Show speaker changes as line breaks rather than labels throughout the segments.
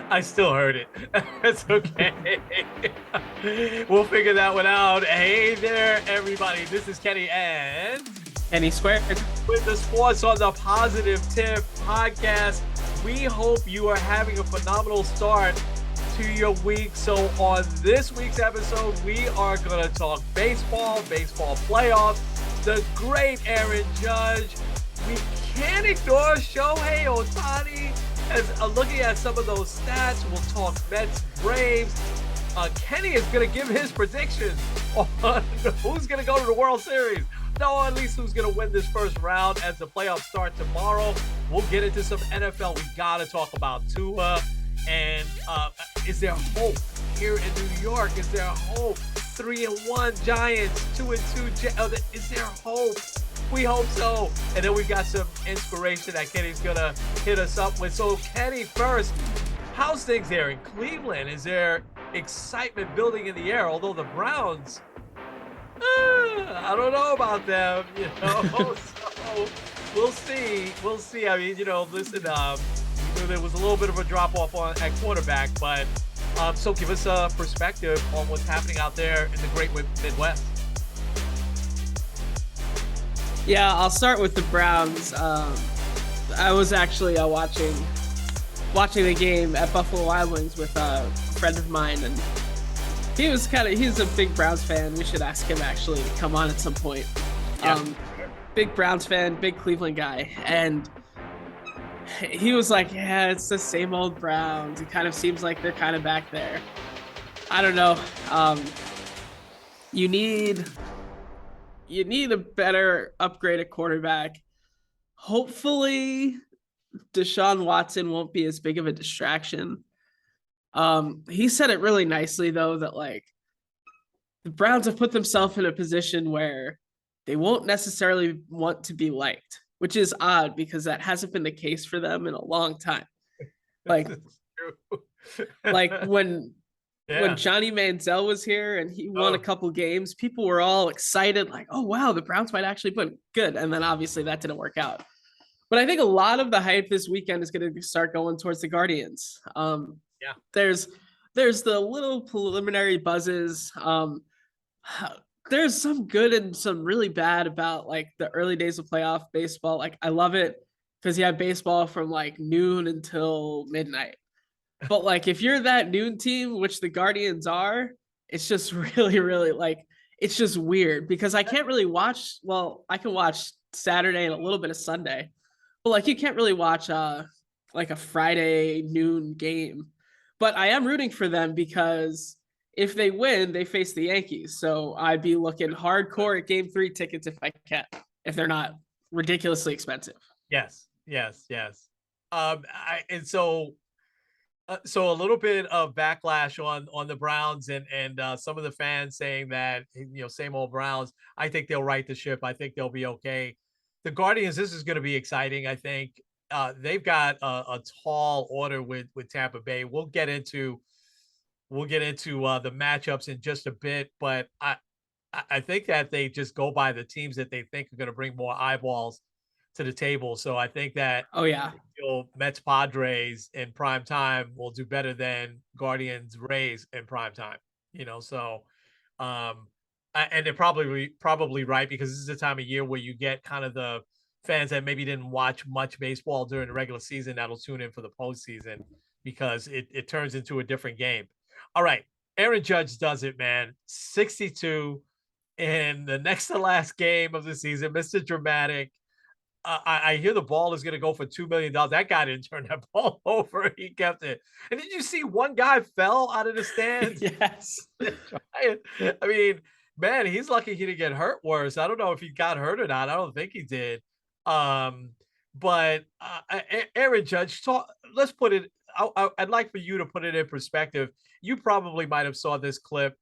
I still heard it. It's okay. We'll figure that one out. Hey there, everybody. This is Kenny and
Penny squared.
with the Sports on the Positive Tip podcast. We hope you are having a phenomenal start to your week. So on this week's episode, we are going to talk baseball playoffs, the great Aaron Judge. We can't ignore Shohei Ohtani as looking at some of those stats. We'll talk Mets, Braves. Kenny is going to give his predictions on who's going to go to the World Series. No, at least who's going to win this first round as the playoffs start tomorrow. We'll get into some NFL. We got to talk about Tua. And is there hope here in New York? Is there hope? 3-1 Giants, 2-2. Is there hope? We hope so. And then we got some inspiration that Kenny's going to hit us up with. So, Kenny, first, how's things there in Cleveland? Is there excitement building in the air? Although the Browns, I don't know about them, So we'll see. We'll see. I mean, listen, there was a little bit of a drop-off at quarterback, but so give us a perspective on what's happening out there in the great Midwest.
Yeah, I'll start with the Browns. I was actually watching the game at Buffalo Wild Wings with a friend of mine, and he's a big Browns fan. We should ask him actually to come on at some point.
Yeah.
Big Browns fan, big Cleveland guy, and he was like, yeah, it's the same old Browns. It kind of seems like they're kind of back there. I don't know. You need a better upgraded quarterback. Hopefully, Deshaun Watson won't be as big of a distraction. He said it really nicely, though, that like the Browns have put themselves in a position where they won't necessarily want to be liked, which is odd because that hasn't been the case for them in a long time. Like, like when Johnny Manziel was here and he won a couple games, people were all excited, like, oh, wow, the Browns might actually put good. And then obviously that didn't work out. But I think a lot of the hype this weekend is going to start going towards the Guardians. There's the little preliminary buzzes. There's some good and some really bad about like the early days of playoff baseball. Like I love it because you have baseball from like noon until midnight. But like if you're that noon team, which the Guardians are, it's just really, really like it's just weird because I can't really watch. Well, I can watch Saturday and a little bit of Sunday, but like you can't really watch like a Friday noon game. But I am rooting for them because if they win, they face the Yankees. So I'd be looking hardcore at Game 3 tickets if I can, if they're not ridiculously expensive.
Yes. So a little bit of backlash on the Browns and some of the fans saying that same old Browns. I think they'll right the ship. I think they'll be okay. The Guardians, this is going to be exciting. I think they've got a tall order with Tampa Bay. We'll get into the matchups in just a bit, but I think that they just go by the teams that they think are going to bring more eyeballs to the table. So I think that Mets Padres in prime time will do better than Guardians Rays in prime time. So and they're probably right because this is the time of year where you get kind of the fans that maybe didn't watch much baseball during the regular season that'll tune in for the postseason because it turns into a different game. All right, Aaron Judge does it, man. 62 in the next to last game of the season, Mr. Dramatic. I hear the ball is going to go for $2 million. That guy didn't turn that ball over. He kept it. And did you see one guy fell out of the stands?
Yes.
I mean, man, he's lucky he didn't get hurt worse. I don't know if he got hurt or not. I don't think he did. But Aaron Judge, let's put it. I'd like for you to put it in perspective. You probably might have saw this clip.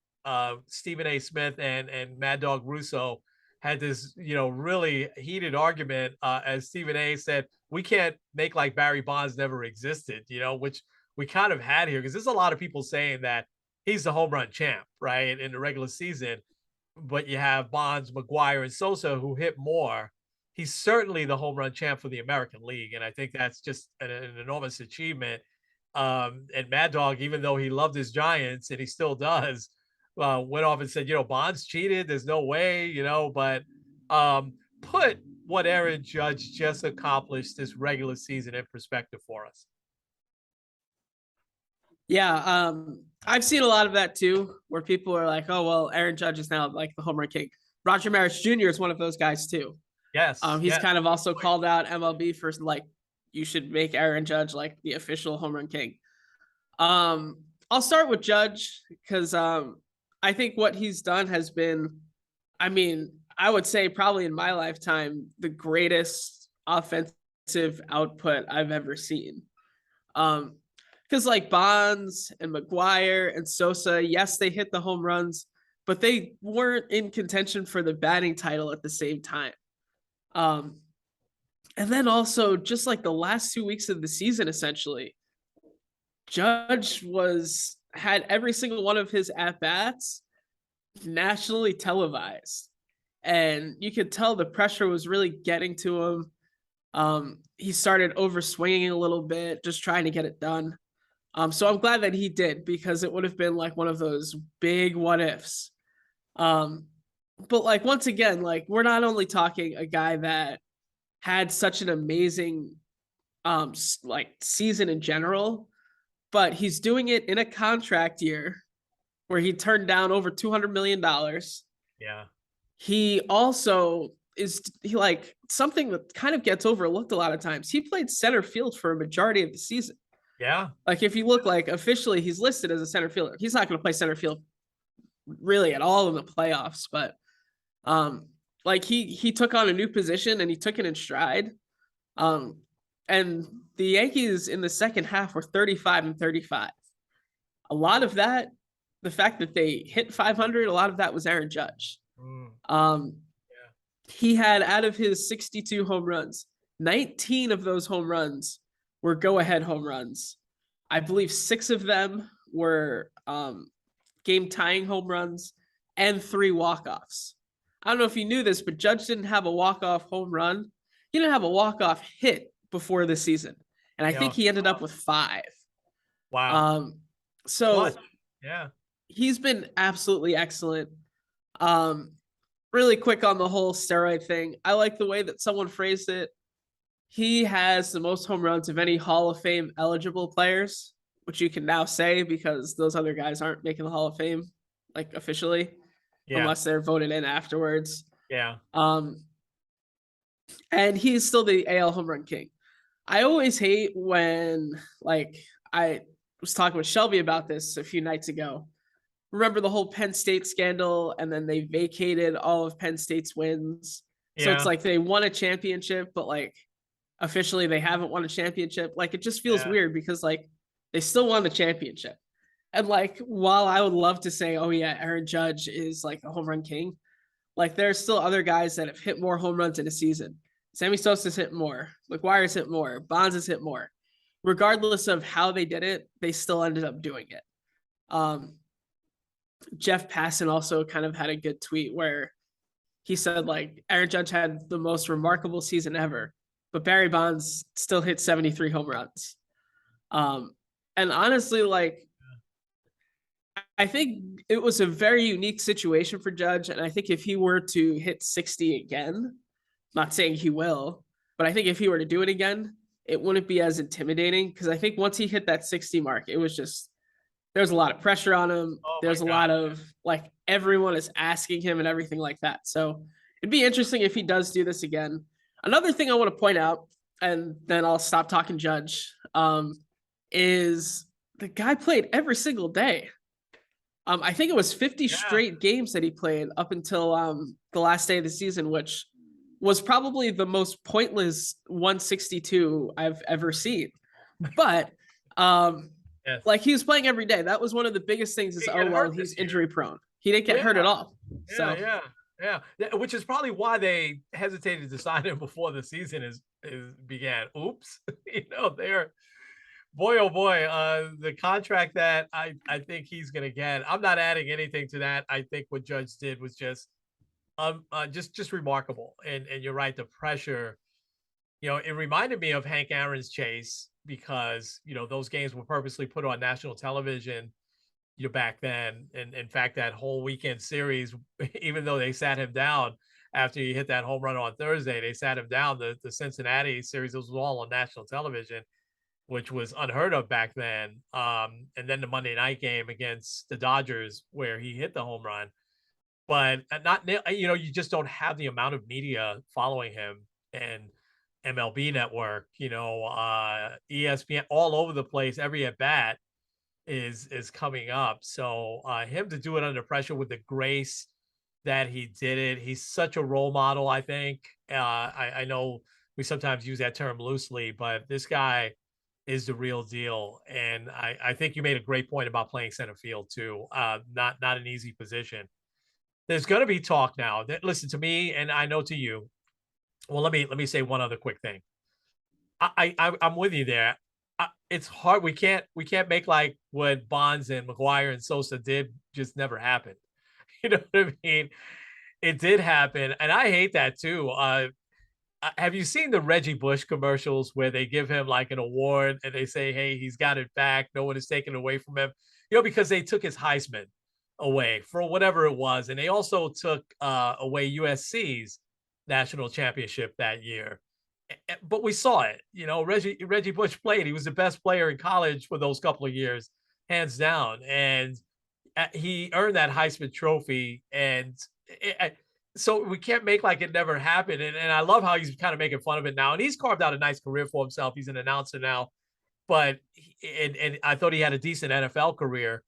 Stephen A. Smith and Mad Dog Russo had this, really heated argument as Stephen A. said, we can't make like Barry Bonds never existed, which we kind of had here because there's a lot of people saying that he's the home run champ, right, in the regular season. But you have Bonds, McGuire, and Sosa who hit more. He's certainly the home run champ for the American League, and I think that's just an enormous achievement. And Mad Dog, even though he loved his Giants and he still does, went off and said, Bonds cheated. There's no way, but put what Aaron Judge just accomplished this regular season in perspective for us.
Yeah, I've seen a lot of that too, where people are like, "Oh, well, Aaron Judge is now like the home run king." Roger Maris Jr. is one of those guys too.
Yes,
He's kind of also called out MLB for like, you should make Aaron Judge like the official home run king. I'll start with Judge because I think what he's done has been, I mean, I would say probably in my lifetime, the greatest offensive output I've ever seen. Because like Bonds and McGuire and Sosa, yes, they hit the home runs, but they weren't in contention for the batting title at the same time. And then also just like the last 2 weeks of the season, essentially, Judge had every single one of his at bats nationally televised, and you could tell the pressure was really getting to him. He started over swinging a little bit, just trying to get it done. So I'm glad that he did, because it would have been like one of those big what ifs. But like, once again, like, we're not only talking a guy that had such an amazing like season in general, but he's doing it in a contract year where he turned down over $200 million.
Yeah.
He also he like something that kind of gets overlooked a lot of times. He played center field for a majority of the season.
Yeah.
Like, if you look, like, officially he's listed as a center fielder. He's not going to play center field really at all in the playoffs, but like he took on a new position and he took it in stride. And the Yankees in the second half were 35-35. A lot of that, the fact that they hit 500, a lot of that was Aaron Judge. He had, out of his 62 home runs, 19 of those home runs were go-ahead home runs. I believe 6 of them were game-tying home runs and 3 walk-offs. I don't know if you knew this, but Judge didn't have a walk-off home run. He didn't have a walk-off hit before the season, and I think he ended up with 5.
Wow.
So
yeah,
he's been absolutely excellent. Really quick on the whole steroid thing, I like the way that someone phrased it. He has the most home runs of any Hall of Fame eligible players, which you can now say because those other guys aren't making the Hall of Fame, like, officially, unless they're voted in afterwards.
Yeah.
And he's still the AL home run king. I always hate when, like, I was talking with Shelby about this a few nights ago. Remember the whole Penn State scandal, and then they vacated all of Penn State's wins. So it's like they won a championship, but like officially they haven't won a championship. Like, it just feels weird because like they still won the championship. And like, while I would love to say, oh yeah, Aaron Judge is like a home run king, like there's still other guys that have hit more home runs in a season. Sammy Sosa's hit more, McGuire's hit more, Bonds has hit more. Regardless of how they did it, they still ended up doing it. Jeff Passan also kind of had a good tweet where he said, like, Aaron Judge had the most remarkable season ever, but Barry Bonds still hit 73 home runs. And honestly, like, I think it was a very unique situation for Judge. And I think if he were to hit 60 again, not saying he will, but I think if he were to do it again, it wouldn't be as intimidating, because I think once he hit that 60 mark, it was just, there's a lot of pressure on him. There's a lot of, like, everyone is asking him and everything like that. So it'd be interesting if he does do this again. Another thing I want to point out, and then I'll stop talking Judge, is the guy played every single day. I think it was 50 straight games that he played up until the last day of the season, which was probably the most pointless 162 I've ever seen. But like, he was playing every day. That was one of the biggest things, is, oh, well, he's injury prone. He didn't get hurt at all.
Yeah. Which is probably why they hesitated to sign him before the season began. Oops. They're, boy, oh boy, the contract that I think he's going to get. I'm not adding anything to that. I think what Judge did was just remarkable. And you're right, the pressure, it reminded me of Hank Aaron's chase because, those games were purposely put on national television, back then. And in fact, that whole weekend series, even though they sat him down after he hit that home run on Thursday, they sat him down. The Cincinnati series, it was all on national television, which was unheard of back then. And then the Monday night game against the Dodgers where he hit the home run. But not, you just don't have the amount of media following him, and MLB Network, ESPN, all over the place. Every at bat is coming up. So him to do it under pressure with the grace that he did it. He's such a role model, I think. I know we sometimes use that term loosely, but this guy is the real deal. And I think you made a great point about playing center field too. Not an easy position. There's going to be talk now. Listen to me, and I know to you. Well, let me say one other quick thing. I'm with you there. It's hard. We can't make like what Bonds and McGuire and Sosa did just never happened. You know what I mean? It did happen, and I hate that too. Have you seen the Reggie Bush commercials where they give him like an award and they say, "Hey, he's got it back. No one is taking it away from him," because they took his Heisman away for whatever it was, and they also took away USC's national championship that year. But we saw it. Reggie Bush played. He was the best player in college for those couple of years, hands down, and he earned that Heisman Trophy. And so we can't make like it never happened. And I love how he's kind of making fun of it now. And he's carved out a nice career for himself. He's an announcer now, but and I thought he had a decent NFL career.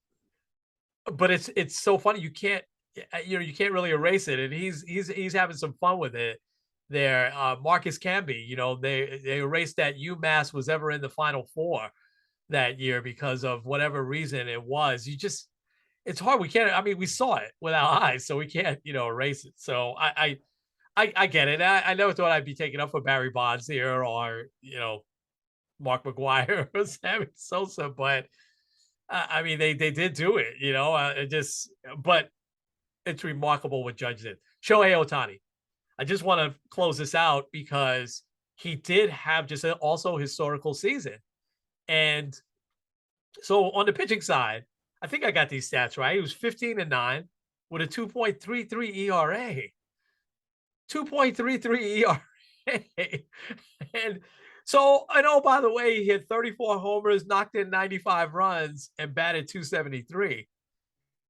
But it's so funny. You can't really erase it. And he's having some fun with it there. Marcus Camby, they erased that UMass was ever in the Final Four that year because of whatever reason it was. It's hard. We can't. I mean, we saw it with our eyes, so we can't erase it. So I get it. I never thought I'd be taking up for Barry Bonds here or Mark McGuire or Sammy Sosa, but I mean they did do it. But it's remarkable what Judge did. Shohei Ohtani. I just want to close this out because he did have just also historical season. And so on the pitching side, I think I got these stats right. He was 15-9 with a 2.33 ERA. 2.33 ERA. And so I know, by the way, he hit 34 homers, knocked in 95 runs, and batted 273.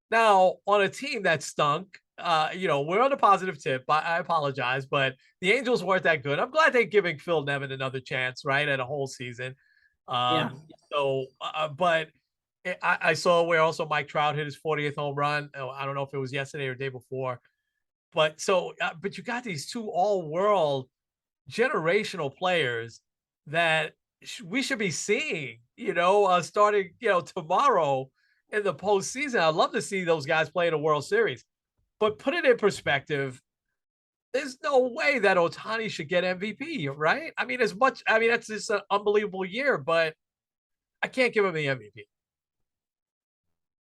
Now, on a team that stunk, we're on a positive tip. I apologize, but the Angels weren't that good. I'm glad they're giving Phil Nevin another chance, right, at a whole season.
Yeah.
But I saw where also Mike Trout hit his 40th home run. Oh, I don't know if it was yesterday or day before. But you got these two all-world generational players that we should be seeing, starting, tomorrow in the postseason. I'd love to see those guys play in a World Series. But put it in perspective, there's no way that Ohtani should get MVP, right? I mean, that's just an unbelievable year, but I can't give him the MVP.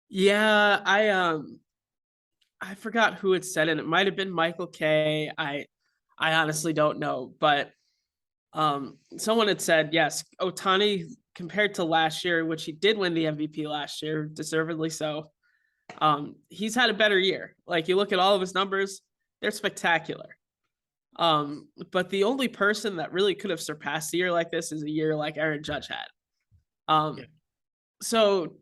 Yeah, I forgot who it said, and it might have been Michael K. I honestly don't know, but someone had said, yes, Ohtani compared to last year, which he did win the MVP last year, deservedly so. He's had a better year. Like, you look at all of his numbers, they're spectacular. But the only person that really could have surpassed a year like this is a year like Aaron Judge had. So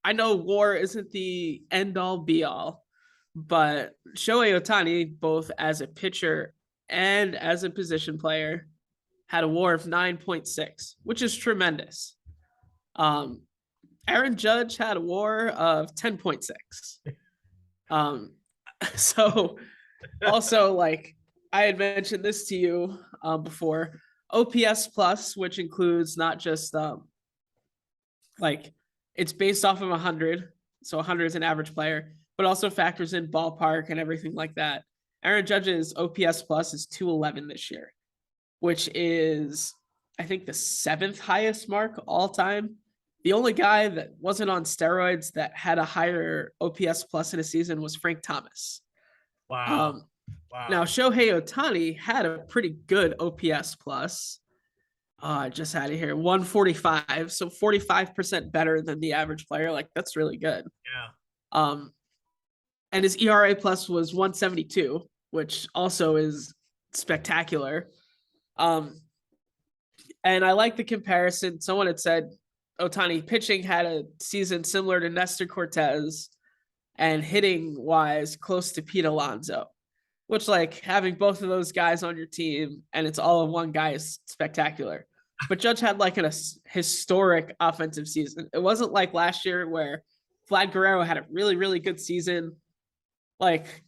I know WAR isn't the end all be all, but Shohei Ohtani, both as a pitcher and as a position player, had a WAR of 9.6, which is tremendous. Aaron Judge had a WAR of 10.6. So also, like, I had mentioned this to you before, OPS plus, which includes not just it's based off of 100. So 100 is an average player, but also factors in ballpark and everything like that. Aaron Judge's OPS plus is 211 this year, which is, I think, the 7th highest mark all time. The only guy that wasn't on steroids that had a higher OPS plus in a season was Frank Thomas.
Wow.
Now, Shohei Ohtani had a pretty good OPS plus, I just had it here. 145. So 45% better than the average player. Like that's really good.
Yeah.
Um, and his ERA plus was 172, which also is spectacular. Um, and I like the comparison. Someone had said Ohtani pitching had a season similar to Nestor Cortez and hitting wise close to Pete Alonso, which like having both of those guys on your team and it's all in one guy is spectacular. But Judge had like a historic offensive season. It wasn't like last year where Vlad Guerrero had a really, really good season. Like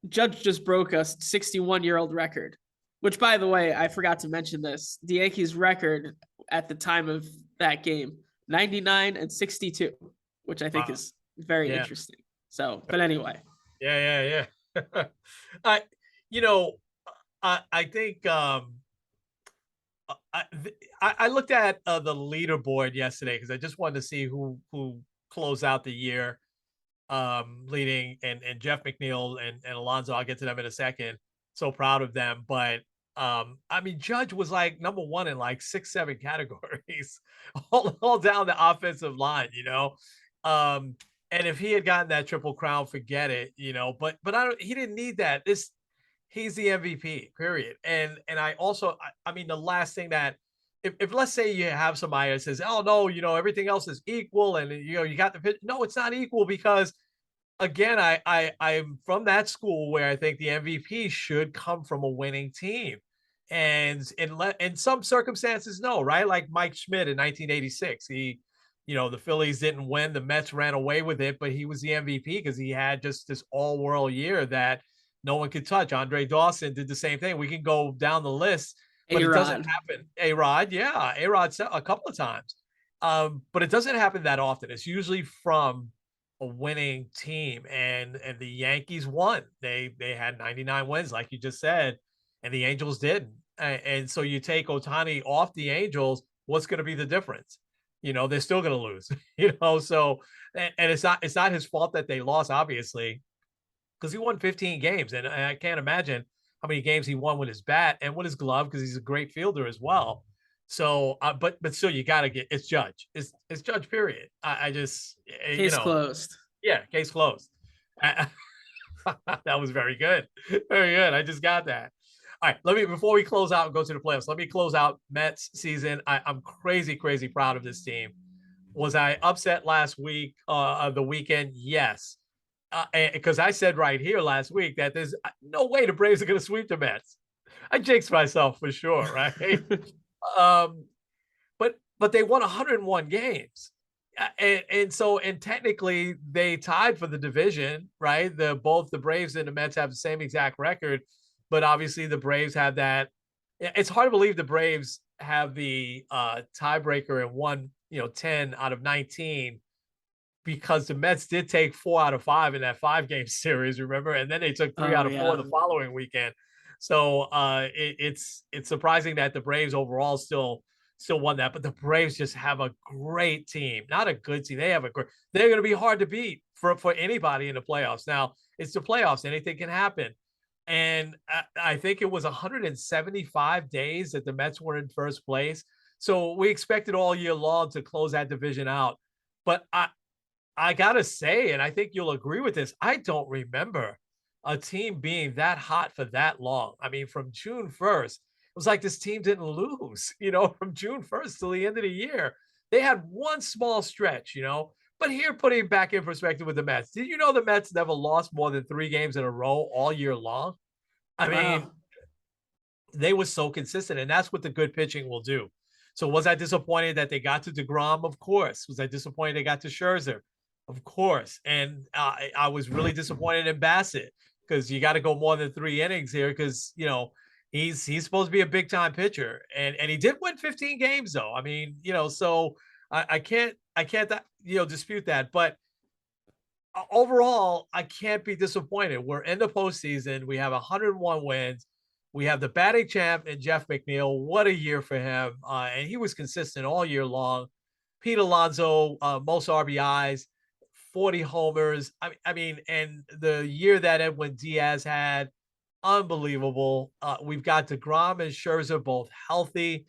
Judge just broke a 61-year-old record, which by the way, I forgot to mention this. The Yankees record at the time of that game, 99 and 62, which I think
Wow.
is very
Yeah.
interesting. So, but anyway,
Yeah. I, you know, I think I I looked at the leaderboard yesterday because I just wanted to see who closed out the year leading, and Jeff McNeil and Alonso. I'll get to them in a second. So proud of them. But I mean, Judge was like number one in like 6, 7 categories, all down the offensive line, you know. Um, and if he had gotten that triple crown, forget it, you know. But I don't he didn't need that. He's the MVP, period. And I also I mean the last thing that if let's say you have somebody that says, "Oh no, you know, everything else is equal," and you know, you got the pitch. No, it's not equal because again, I'm from that school where I think the MVP should come from a winning team. And in some circumstances, no, right? Like Mike Schmidt in 1986. You know, the Phillies didn't win, the Mets ran away with it, but he was the MVP because he had just this all-world year that no one could touch. Andre Dawson did the same thing. We can go down the list, but it doesn't
A-Rod.
happen. A-Rod, yeah, A-Rod a couple of times. But it doesn't happen that often. It's usually from a winning team, and the Yankees won. They had 99 wins, like you just said, and the Angels didn't. And so you take Ohtani off the Angels, what's going to be the difference? You know, they're still going to lose. You know, so and it's not his fault that they lost, obviously, because he won 15 games, and I can't imagine how many games he won with his bat and with his glove because he's a great fielder as well. So, but still, you got to get it's Judge. It's Judge. Period. I just you
Case
know,
closed.
yeah, case closed. Uh, that was very good. Very good. I just got that. All right, let me before we close out and go to the playoffs, let me close out Mets season. I'm crazy, crazy proud of this team. Was I upset last week of the weekend? Yes. Because I said right here last week that there's no way the Braves are going to sweep the Mets. I jinxed myself for sure, right? um, but they won 101 games. And technically they tied for the division, right? Both the Braves and the Mets have the same exact record, but obviously the Braves have that. It's hard to believe the Braves have the tiebreaker and won, 10 out of 19 because the Mets did take 4 out of 5 in that 5-game series, remember? And then they took 3
Oh
out of 4
yeah.
the following weekend. So it's surprising that the Braves overall still won that, but the Braves just have a great team, not a good team. They have a great. They're going to be hard to beat for anybody in the playoffs. Now it's the playoffs; anything can happen. And I think it was 175 days that the Mets were in first place. So we expected all year long to close that division out. But I gotta say, and I think you'll agree with this, I don't remember a team being that hot for that long. I mean, from June 1st, it was like this team didn't lose, from June 1st till the end of the year. They had one small stretch, But here, putting back in perspective with the Mets, did you know the Mets never lost more than 3 games in a row all year long? I mean,
Wow.
they were so consistent, and that's what the good pitching will do. So was I disappointed that they got to DeGrom? Of course. Was I disappointed they got to Scherzer? Of course. And I was really disappointed in Bassett because you got to go more than 3 innings here because, he's supposed to be a big time pitcher. And he did win 15 games though. I mean, so I can't dispute that. But overall, I can't be disappointed. We're in the postseason. We have 101 wins. We have the batting champ and Jeff McNeil. What a year for him. And he was consistent all year long. Pete Alonso, most RBIs, 40 homers. I mean, and the year that Edwin Diaz had, unbelievable. We've got DeGrom and Scherzer both healthy.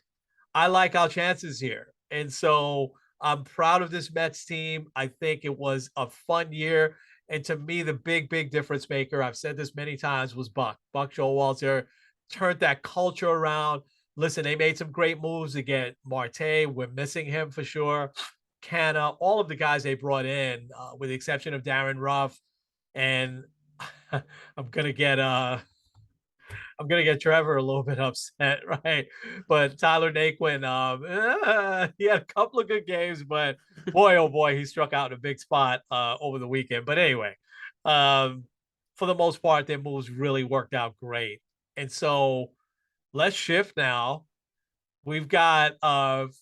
I like our chances here. And so I'm proud of this Mets team. I think it was a fun year. And to me, the big difference maker, I've said this many times, was Buck. Buck Showalter turned that culture around. Listen, they made some great moves to get Marte. We're missing him for sure. Canna, all of the guys they brought in, with the exception of Darren Ruff. And I'm gonna get I'm gonna get Trevor a little bit upset, right? But Tyler Naquin, he had a couple of good games, but boy, oh boy, he struck out in a big spot over the weekend. But anyway, um, for the most part, their moves really worked out great. And so let's shift now. We've got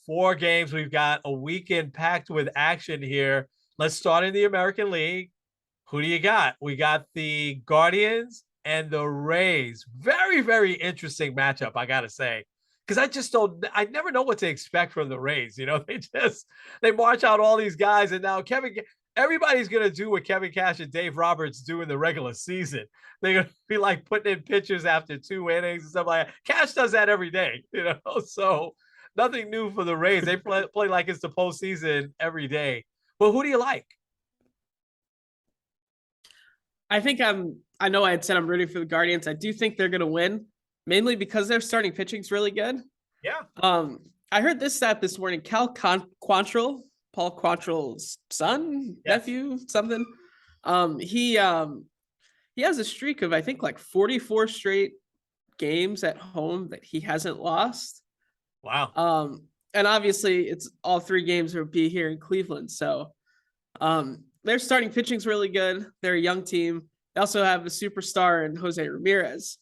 4 games. We've got a weekend packed with action here. Let's start in the American League. Who do you got? We got the Guardians and the Rays. Very interesting matchup, I gotta say. Because I never know what to expect from the Rays. They march out all these guys, and now everybody's gonna do what Kevin Cash and Dave Roberts do in the regular season. They're gonna be like putting in pitchers after 2 innings and stuff like that. Cash does that every day, so nothing new for the Rays. They play like it's the postseason every day. But who do you like?
I know I had said I'm rooting for the Guardians. I do think they're going to win, mainly because their starting pitching's really good.
Yeah.
I heard this stat this morning. Quantrill, Paul Quantrill's son, nephew, something. He has a streak of, I think, like 44 straight games at home that he hasn't lost.
Wow.
And obviously it's all 3 games will be here in Cleveland. So, their starting pitching's really good. They're a young team. They also have a superstar in Jose Ramirez.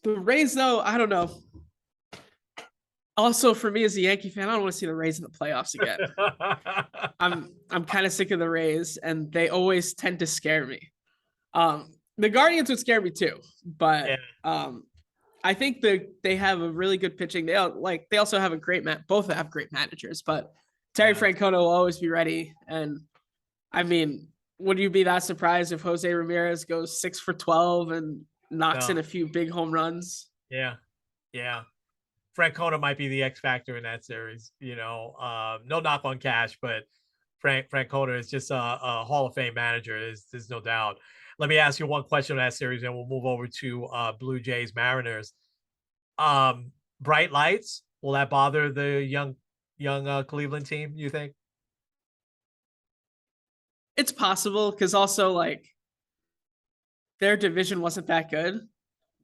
The Rays, though, I don't know. Also, for me as a Yankee fan, I don't want to see the Rays in the playoffs again. I'm kind of sick of the Rays, and they always tend to scare me. The Guardians would scare me too, but I think they have a really good pitching. They also have a great both have great managers, but Terry Francona will always be ready. And I mean, would you be that surprised if Jose Ramirez goes 6 for 12 and knocks in a few big home runs?
Yeah. Francona might be the X factor in that series. No knock on Cash, but Francona is just a Hall of Fame manager. There's no doubt. Let me ask you one question on that series, and we'll move over to Blue Jays Mariners. Bright lights, will that bother the young Cleveland team, you think?
It's possible, because also their division wasn't that good,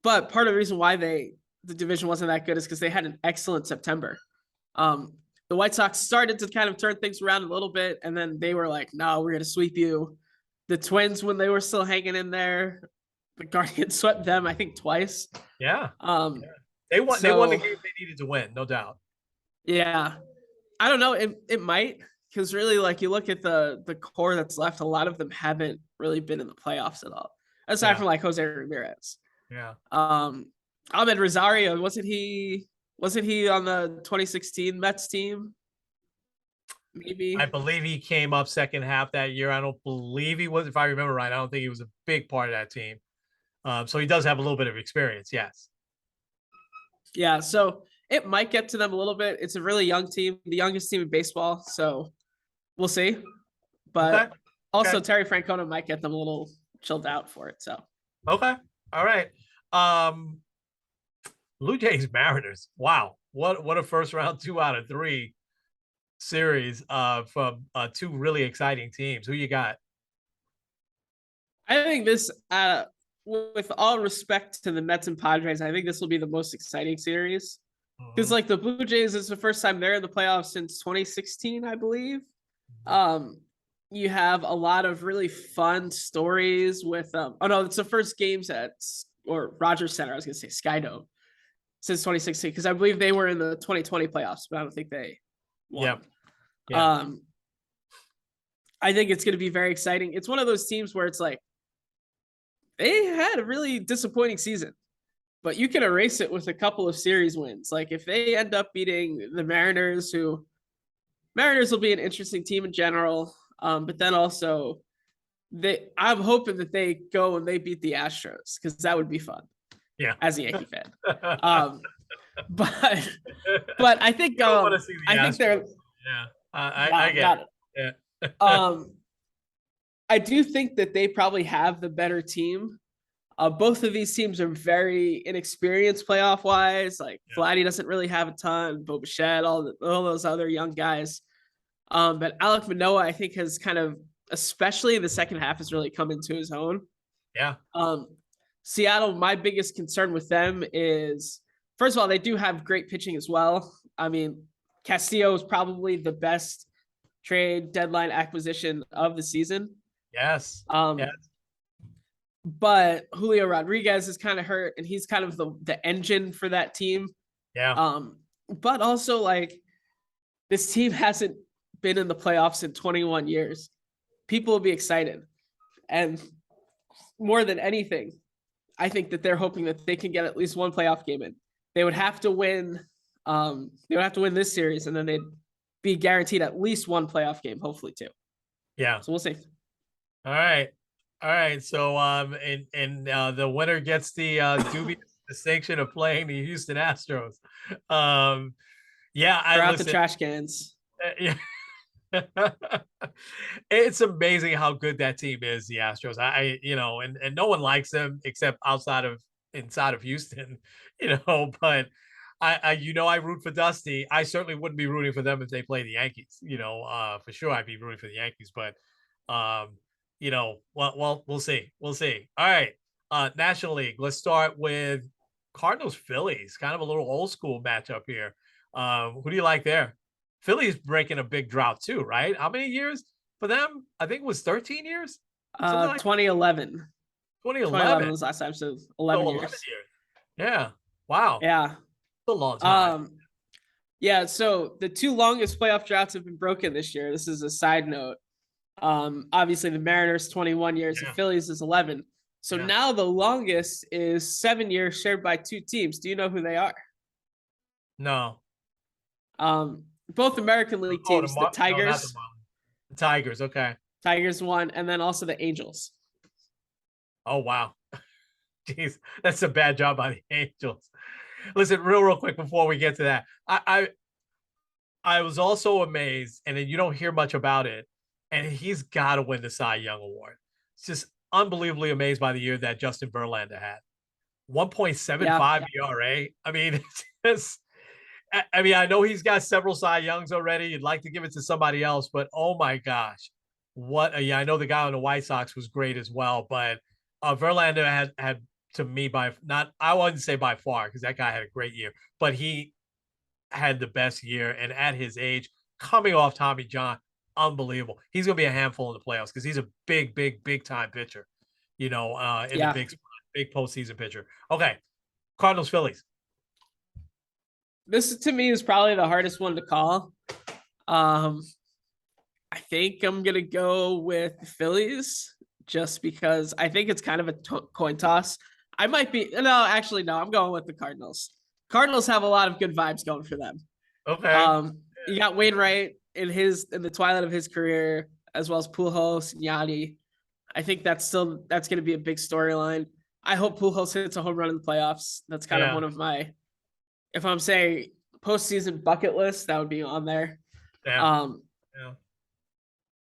but part of the reason why the division wasn't that good is because they had an excellent September. The White Sox started to kind of turn things around a little bit, and then they were like, no, we're going to sweep you. The Twins, when they were still hanging in there, the Guardians swept them, I think, twice.
Yeah. They won the game they needed to win, no doubt.
Yeah. I don't know. It might, because really, you look at the core that's left, a lot of them haven't really been in the playoffs at all, aside from Jose Ramirez.
Yeah.
Ahmed Rosario, wasn't he on the 2016 Mets team? Maybe.
I believe he came up second half that year. I don't believe he was, if I remember right. I don't think he was a big part of that team. So he does have a little bit of experience. Yes.
Yeah. So it might get to them a little bit. It's a really young team, the youngest team in baseball. So we'll see. But also Terry Francona might get them a little chilled out for it. So.
Okay. All right. Blue Jays Mariners. Wow. What a first round 2 out of 3 series from 2 really exciting teams. Who you got?
I think this, with all respect to the Mets and Padres, I think this will be the most exciting series, because the Blue Jays is the first time they're in the playoffs since 2016, I believe. You have a lot of really fun stories with it's the first games at Rogers Center. I was gonna say Sky Dome since 2016, because I believe they were in the 2020 playoffs, but I don't think they won. Yeah. I think it's going to be very exciting. It's one of those teams where it's they had a really disappointing season, but you can erase it with a couple of series wins. If they end up beating the Mariners will be an interesting team in general. But then also I'm hoping that they go and they beat the Astros, because that would be fun.
Yeah.
As a Yankee fan. but but
You don't want to see the
I think they're
Astros. Yeah, I
nah,
get
not
it. Yeah.
um I do think that they probably have the better team. Both of these teams are very inexperienced playoff wise. Like
Yeah.
Vladdy doesn't really have a ton, but Bichette, all those other young guys. But Alec Manoah, I think, has kind of, especially in the second half, has really come into his own.
Yeah.
Um, Seattle, my biggest concern with them is, first of all, they do have great pitching as well. I mean, Castillo is probably the best trade deadline acquisition of the season.
Yes. Yeah.
Um, but Julio Rodriguez is kind of hurt, and he's kind of the engine for that team.
Yeah.
But also like this team hasn't been in the playoffs in 21 years. People will be excited, and more than anything, I think that they're hoping that they can get at least one playoff game in. They would have to win. They would have to win this series, and then they'd be guaranteed at least one playoff game, hopefully two.
Yeah.
So we'll see.
All right. All right. So the winner gets the dubious distinction of playing the Houston Astros. Yeah, I
Throw out the
listen.
trash cans.
Yeah. It's amazing how good that team is, the Astros. And no one likes them except inside of Houston, but I root for Dusty. I certainly wouldn't be rooting for them if they play the Yankees, for sure I'd be rooting for the Yankees, but well, we'll see. We'll see. All right. National League. Let's start with Cardinals Phillies, kind of a little old school matchup here. Who do you like there? Philly's breaking a big drought too, right? How many years for them? I think it was 13 years.
Something like 2011. 2011
2011.
was last time, so
So
11
11
years.
years. Yeah. Wow.
Yeah.
That's a long time.
Yeah, so the two longest playoff droughts have been broken this year. This is a side note. Obviously the Mariners 21 years, the Phillies is 11. So now the longest is 7 years shared by two teams. Do you know who they are?
No.
Both American League teams, the Tigers.
No, not the Marlins. The Tigers, okay.
Tigers won, and then also the Angels.
Oh, wow. Jeez, that's a bad job by the Angels. Listen, real quick before we get to that. I was also amazed, and you don't hear much about it, and he's got to win the Cy Young Award. It's just unbelievably amazed by the year that Justin Verlander had. 1.75 ERA. I mean, it's just, I know he's got several Cy Youngs already. You'd like to give it to somebody else, but oh my gosh, I know the guy on the White Sox was great as well, but Verlander had to me I wouldn't say by far because that guy had a great year, but he had the best year, and at his age, coming off Tommy John, unbelievable. He's gonna be a handful in the playoffs because he's a big time pitcher, in the big postseason pitcher. Okay, Cardinals Phillies.
This to me is probably the hardest one to call. I think I'm gonna go with the Phillies just because I think it's kind of a coin toss. I might be no, I'm going with the Cardinals. Cardinals have a lot of good vibes going for them.
Okay.
You got Wainwright in the twilight of his career, as well as Pujols and Yachty. I think that's going to be a big storyline. I hope Pujols hits a home run in the playoffs. That's kind of one of my, if I'm saying postseason bucket list, that would be on there.
Yeah.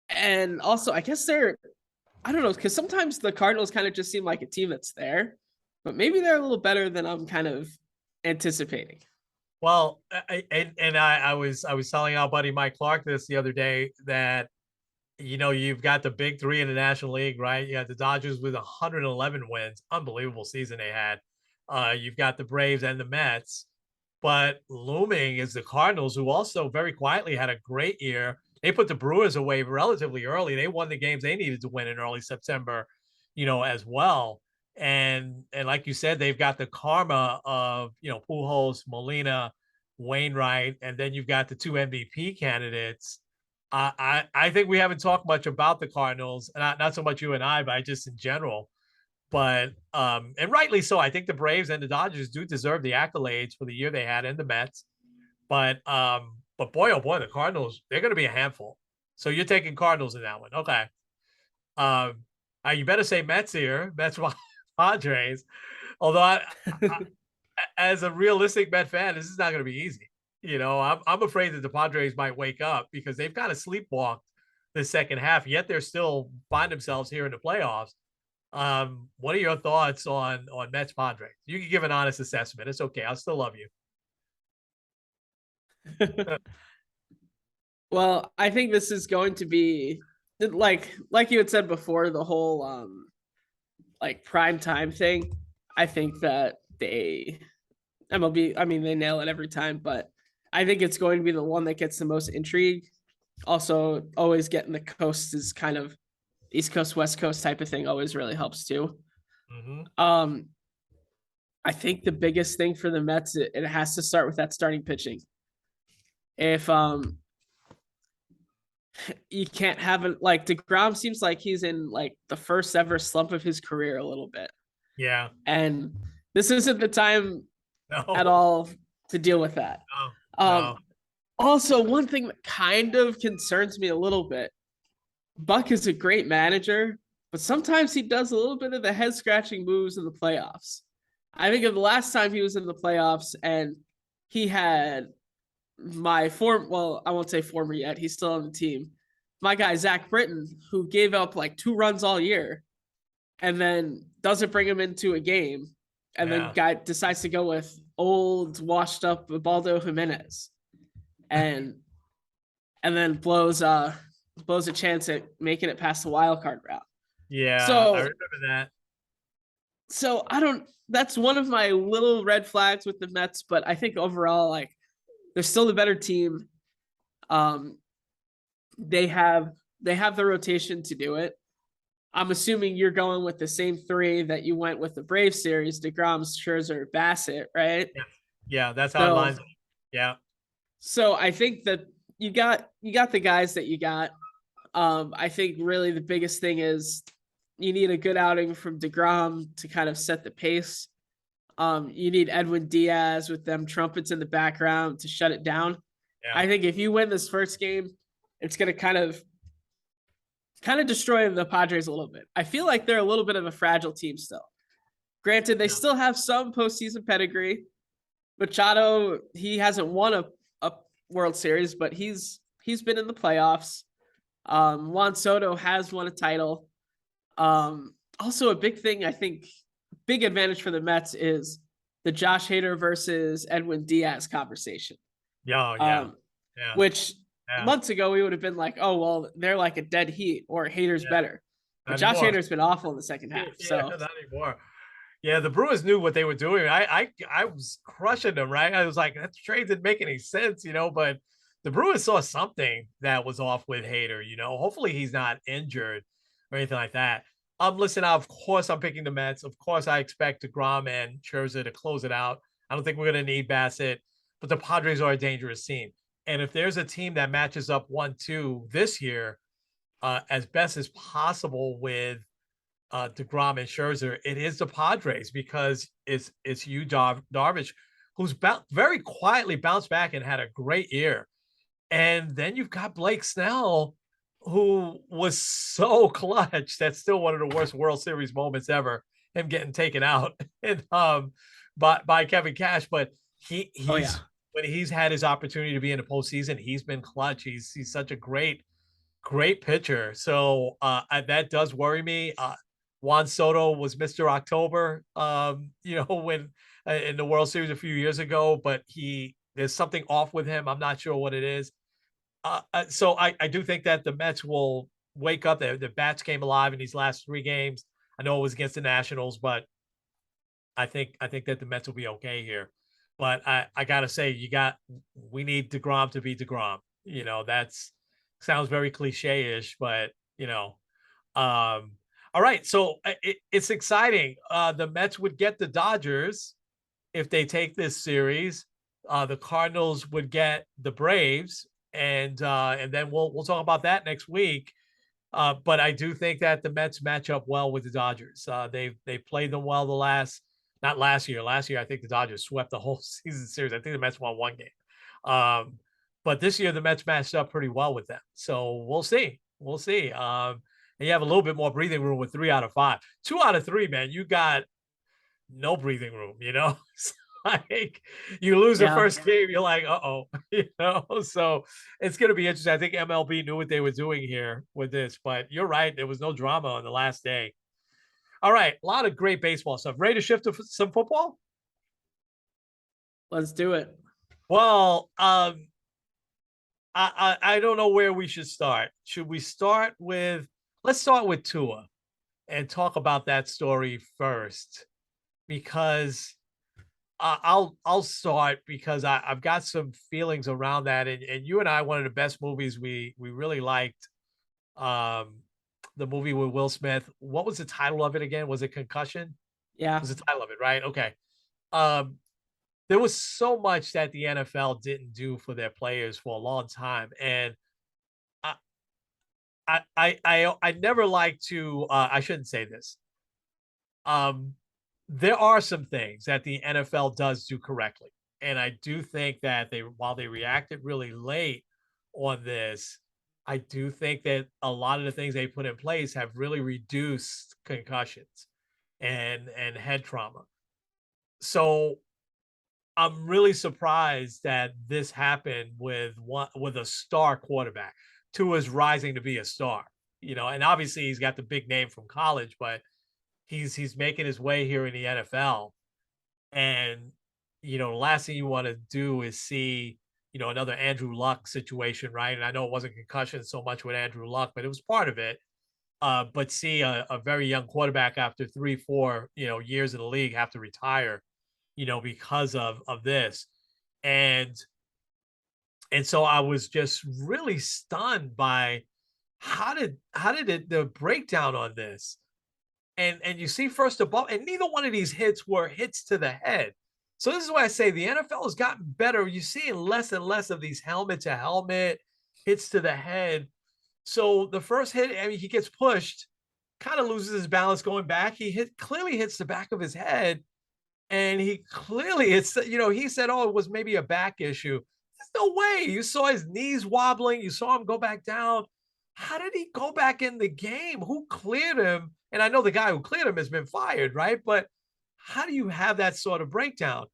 And also, I guess I don't know, because sometimes the Cardinals kind of just seem like a team that's there, but maybe they're a little better than I'm kind of anticipating.
Well, I was telling our buddy Mike Clark this the other day that you've got the big three in the National League, right? You got the Dodgers with 111 wins, unbelievable season they had. You've got the Braves and the Mets, but looming is the Cardinals, who also very quietly had a great year. They put the Brewers away relatively early. They won the games they needed to win in early September, as well. And like you said, they've got the karma of, Pujols, Molina, Wainwright, and then you've got the two MVP candidates. I think we haven't talked much about the Cardinals, not so much you and I, but just in general. But and rightly so. I think the Braves and the Dodgers do deserve the accolades for the year they had, and the Mets. But boy, oh boy, the Cardinals, they're going to be a handful. So you're taking Cardinals in that one, okay? You better say Mets here. Mets, Padres. Although as a realistic Met fan, this is not going to be easy. I'm afraid that the Padres might wake up because they've kind of sleepwalked the second half, yet they're still find themselves here in the playoffs. What are your thoughts on Mets Padres? You can give an honest assessment. It's okay. I'll still love you.
Well, I think this is going to be like you had said before, the whole like prime time thing. I think that MLB, I mean, they nail it every time, but I think it's going to be the one that gets the most intrigue. Also, always getting the coast is kind of East Coast, West Coast type of thing always really helps too.
Mm-hmm.
I think the biggest thing for the Mets, it has to start with that starting pitching. If you can't have it like DeGrom seems like he's in like the first ever slump of his career a little bit.
Yeah.
And this isn't the time at
No.
all to deal with that.
No.
Also, one thing that kind of concerns me a little bit, Buck is a great manager, but sometimes he does a little bit of the head scratching moves in the playoffs. I think of the last time he was in the playoffs and he had I won't say former yet. He's still on the team. My guy, Zach Britton, who gave up like 2 runs all year and then doesn't bring him into a game. And then guy decides to go with old, washed up Ubaldo Jimenez and then blows a chance at making it past the wild card round.
Yeah,
so,
I remember that.
So that's one of my little red flags with the Mets, but I think overall, like, they're still the better team. They have the rotation to do it. I'm assuming you're going with the same 3 that you went with the Brave series: DeGrom, Scherzer, Bassett, right?
Yeah, that's how it lines up. Yeah.
So I think that you got the guys that you got. I think really the biggest thing is you need a good outing from DeGrom to kind of set the pace. You need Edwin Diaz with them trumpets in the background to shut it down. Yeah. I think if you win this first game, it's going to kind of destroy the Padres a little bit. I feel like they're a little bit of a fragile team still. Granted, they still have some postseason pedigree. Machado, he hasn't won a World Series, but he's been in the playoffs. Juan Soto has won a title. Also, a big thing, I think, big advantage for the Mets is the Josh Hader versus Edwin Diaz conversation.
Yeah.
Which months ago we would have been like, oh, well, they're like a dead heat or Hader's better. But Josh Hader's been awful in the second half. So
not anymore. Yeah, the Brewers knew what they were doing. I was crushing them, right? I was like, that trade didn't make any sense, but the Brewers saw something that was off with Hader, Hopefully he's not injured or anything like that. Listen, of course I'm picking the Mets. Of course I expect DeGrom and Scherzer to close it out. I don't think we're going to need Bassett, but the Padres are a dangerous team. And if there's a team that matches up 1-2 this year, as best as possible with DeGrom and Scherzer, it is the Padres because it's Yu Darvish, who's very quietly bounced back and had a great year. And then you've got Blake Snell, who was so clutch. That's still one of the worst World Series moments ever, him getting taken out and by Kevin Cash. But when he's had his opportunity to be in the postseason, he's been clutch. He's such a great pitcher. So that does worry me. Juan Soto was Mr. October, when in the World Series a few years ago, but there's something off with him. I'm not sure what it is. So I do think that the Mets will wake up. The bats came alive in these last 3 games. I know it was against the Nationals, but I think that the Mets will be okay here. But I gotta say, we need DeGrom to be DeGrom. That's sounds very cliche-ish, but all right. So it's exciting. The Mets would get the Dodgers if they take this series. The Cardinals would get the Braves, and then we'll talk about that next week. But I do think that the Mets match up well with the Dodgers. They played them well not last year. Last year, I think the Dodgers swept the whole season series. I think the Mets won 1 game. But this year, the Mets matched up pretty well with them. So we'll see. And you have a little bit more breathing room with 3 out of 5. 2 out of 3, man, you got no breathing room, Like you lose the
Yeah.
first game, you're like, uh-oh, So it's gonna be interesting. I think MLB knew what they were doing here with this, but you're right. There was no drama on the last day. All right, a lot of great baseball stuff. Ready to shift to some football?
Let's do it.
Well, I don't know where we should start. Should we start with let's start with Tua and talk about that story first because I'll start because I've got some feelings around that and you and I one of the best movies we really liked the movie with Will Smith. What was the title of it again? Was it Concussion?
Yeah.
Was the title of it, right? Okay. Um there was so much that the NFL didn't do for their players for a long time and I I never like to I shouldn't say this. Um there are some things that the NFL does do correctly. And I do think that they while they reacted really late on this, I do think that a lot of the things they put in place have really reduced concussions and head trauma. So I'm really surprised that this happened with a star quarterback. Tua's rising to be a star, and obviously he's got the big name from college, but he's making his way here in the NFL. And the last thing you want to do is see, another Andrew Luck situation, right? And I know it wasn't concussion so much with Andrew Luck, but it was part of it. But see a very young quarterback after 3, 4, years in the league have to retire, because of this. And so I was just really stunned by how did the breakdown on this. And you see first of all, and neither one of these hits were hits to the head. So this is why I say the NFL has gotten better. You're seeing less and less of these helmet to helmet hits to the head. So the first hit, I mean, he gets pushed, kind of loses his balance going back. Clearly hits the back of his head. And he clearly, he said, oh, it was maybe a back issue. There's no way. You saw his knees wobbling. You saw him go back down. How did he go back in the game? Who cleared him? And I know the guy who cleared him has been fired, right? But how do you have that sort of breakdown?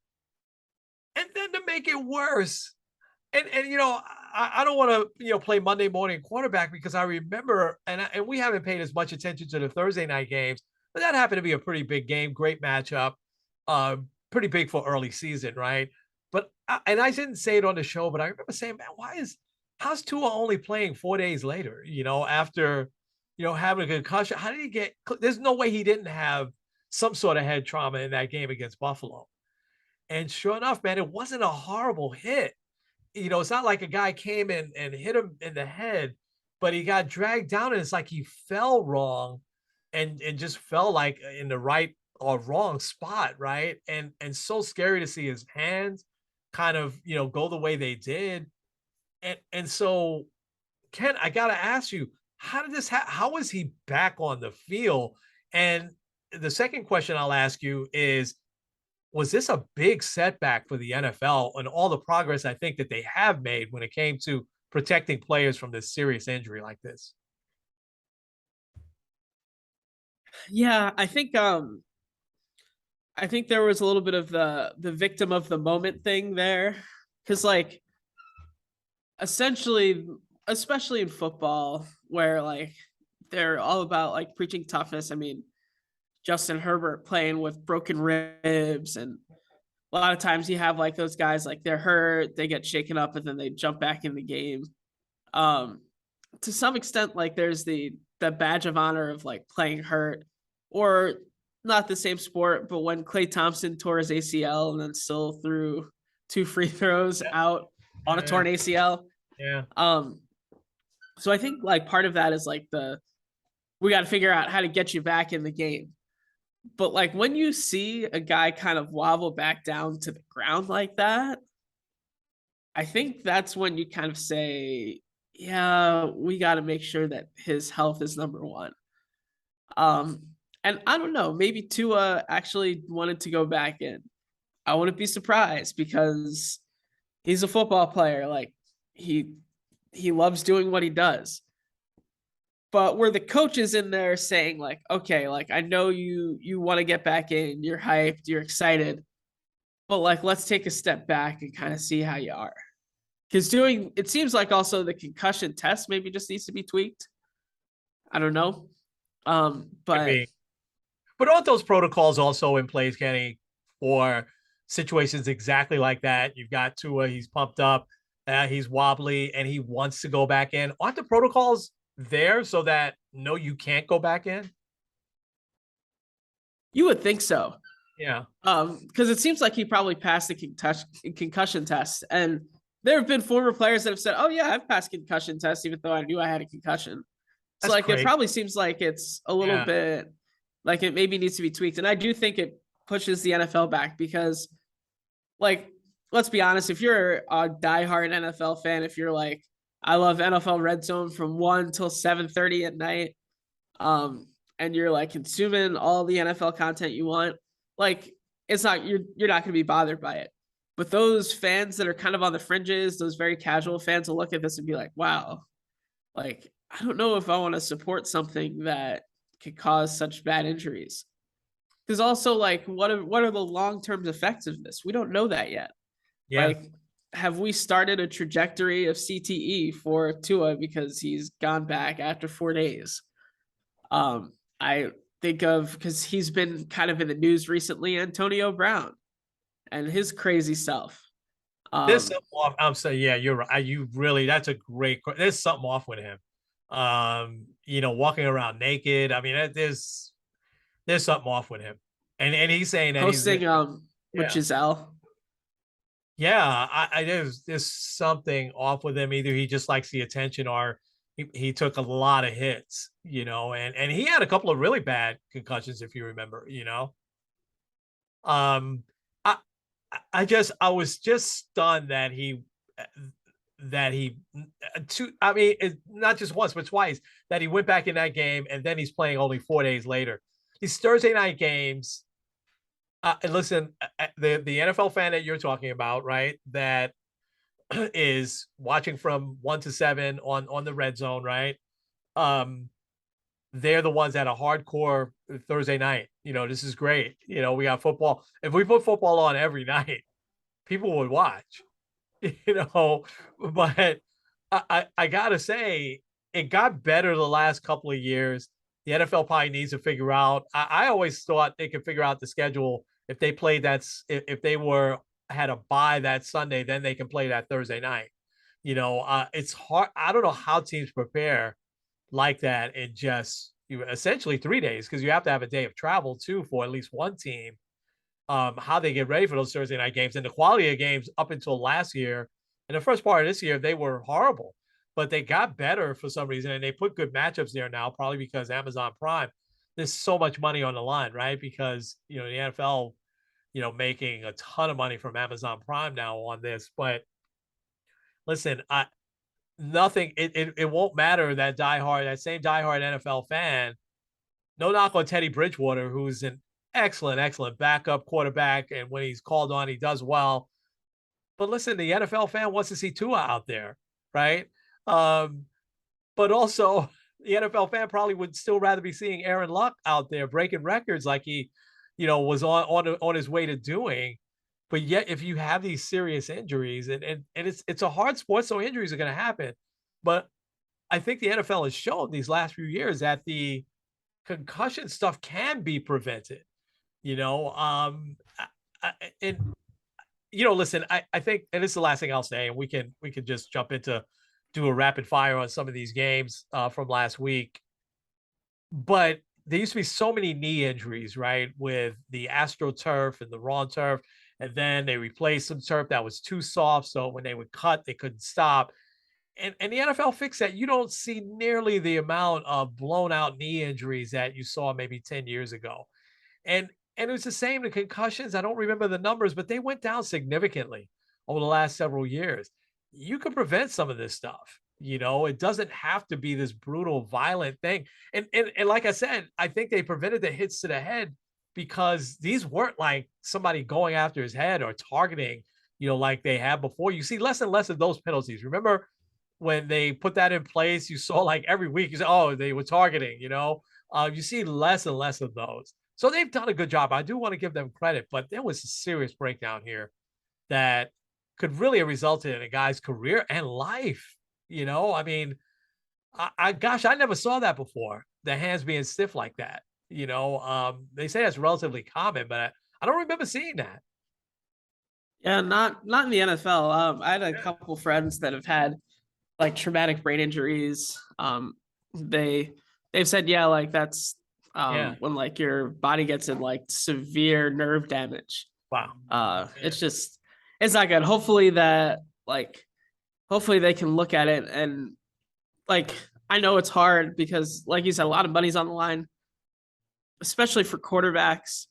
And then to make it worse, and I don't want to play Monday morning quarterback because I remember and we haven't paid as much attention to the Thursday night games, but that happened to be a pretty big game, great matchup, pretty big for early season, right? But and I didn't say it on the show, but I remember saying, man, how's Tua only playing 4 days later? After having a concussion, how did he get? There's no way he didn't have some sort of head trauma in that game against Buffalo. And sure enough, man, it wasn't a horrible hit. It's not like a guy came in and hit him in the head, but he got dragged down and it's like he fell wrong and just fell like in the right or wrong spot, right? And so scary to see his hands kind of, go the way they did. And so Ken, I got to ask you, how did this how is he back on the field? And the second question I'll ask you is was this a big setback for the NFL and all the progress I think that they have made when it came to protecting players from this serious injury like this?
Yeah, I think there was a little bit of the victim of the moment thing there. Cause like essentially, especially in football, where like they're all about like preaching toughness. I mean, Justin Herbert playing with broken ribs, and a lot of times you have like those guys like they're hurt, they get shaken up, and then they jump back in the game. Um, to some extent, like there's the badge of honor of like playing hurt, or not the same sport, but when Klay Thompson tore his ACL and then still threw 2 free throws out on a
Yeah,
torn ACL.
yeah.
So I think like part of that is like we got to figure out how to get you back in the game. But like when you see a guy kind of wobble back down to the ground like that, I think that's when you kind of say, yeah, we got to make sure that his health is number one. Um, and I don't know, maybe Tua actually wanted to go back in. I wouldn't be surprised because he's a football player. Like he loves doing what he does. But were the coaches in there saying like, okay, like I know you want to get back in, you're hyped, you're excited, But like, let's take a step back and kind of see how you are. Because doing it seems like also the concussion test maybe just needs to be tweaked. I don't know.
Could
But
be. But aren't those protocols also in place, Kenny, for situations exactly like that? You've got Tua, he's pumped up, he's wobbly, and he wants to go back in. Aren't the protocols there so that no, you can't go back in?
you would think so.
Yeah,
Because it seems like he probably passed the concussion test. And there have been former players that have said, "Oh yeah, I've passed concussion tests, even though I knew I had a concussion." So
that's
like it
great.
probably seems like it's a little
Yeah,
bit like it maybe needs to be tweaked. And I do think it pushes the NFL back because like let's be honest, if you're a diehard NFL fan, if you're like, I love NFL Red Zone from 1 till 7:30 at night, um, and you're like consuming all the NFL content you want, like it's not you're not gonna be bothered by it. But those fans that are kind of on the fringes, those very casual fans will look at this and be like, wow, like I don't know if I want to support something that could cause such bad injuries. Because also, like, what are the long term effects of this? We don't know that yet.
yeah.
Like, have we started a trajectory of CTE for Tua because he's gone back after 4 days? I think of because he's been kind of in the news recently, Antonio Brown and his crazy self.
There's
Um,
something off. I'm saying, yeah, you're right. You really, that's a great. There's something off with him. Walking around naked. I mean, there's something off with him, and he's saying that he's
Posting with
yeah.
Giselle.
Yeah, there's something off with him. Either he just likes the attention, or he took a lot of hits, and he had a couple of really bad concussions, if you remember. Um, I I was just stunned that he two. I mean, not just once but twice that he went back in that game, and then he's playing only 4 days later. These Thursday night games. And listen, the NFL fan that you're talking about, right? That is watching from 1 to 7 on the red zone, right? Um, they're the ones that are hardcore Thursday night. This is great. We got football. If we put football on every night, people would watch. You know, but I gotta say, it got better the last couple of years. The NFL probably needs to figure out. I always thought they could figure out the schedule if they played if they were had a bye that Sunday, then they can play that Thursday night. It's hard. I don't know how teams prepare like that in just essentially 3 days because you have to have a day of travel too for at least one team. How they get ready for those Thursday night games and the quality of games up until last year and the first part of this year, they were horrible, but they got better for some reason and they put good matchups there now, probably because Amazon Prime. There's so much money on the line, right? Because the NFL, making a ton of money from Amazon Prime now on this. But listen, nothing. It won't matter that same diehard NFL fan. No knock on Teddy Bridgewater, who's an excellent backup quarterback, and when he's called on, he does well. But listen, the NFL fan wants to see Tua out there, right? Um, but also the NFL fan probably would still rather be seeing Aaron Luck out there breaking records like he, was on his way to doing. But yet, if you have these serious injuries, and it's a hard sport, so injuries are going to happen. But I think the NFL has shown these last few years that the concussion stuff can be prevented. You know, and listen, I think, and this is the last thing I'll say, and we can just jump into do a rapid fire on some of these games from last week. But there used to be so many knee injuries, right, with the AstroTurf and the Raw turf, and then they replaced some turf that was too soft, so when they would cut, they couldn't stop. And the NFL fixed that. You don't see nearly the amount of blown out knee injuries that you saw maybe 10 years ago. And it was the same to concussions. I don't remember the numbers, but they went down significantly over the last several years. You can prevent some of this stuff. It doesn't have to be this brutal, violent thing. And like I said, I think they prevented the hits to the head because these weren't like somebody going after his head or targeting, like they had before. You see less and less of those penalties. Remember when they put that in place, you saw like every week, you say, oh, they were targeting, you see less and less of those. So they've done a good job. I do want to give them credit, but there was a serious breakdown here that could really have resulted in a guy's career and life. I mean, gosh, I never saw that before. The hands being stiff like that. They say that's relatively common, but I don't remember seeing that.
Yeah, not in the NFL. I had a
Yeah.
couple friends that have had like traumatic brain injuries. They they've said, yeah, like that's
Yeah.
when like your body gets in like severe nerve damage.
Wow. Yeah.
It's not good. Hopefully they can look at it, and like I know it's hard because like you said, a lot of money's on the line, especially for quarterbacks.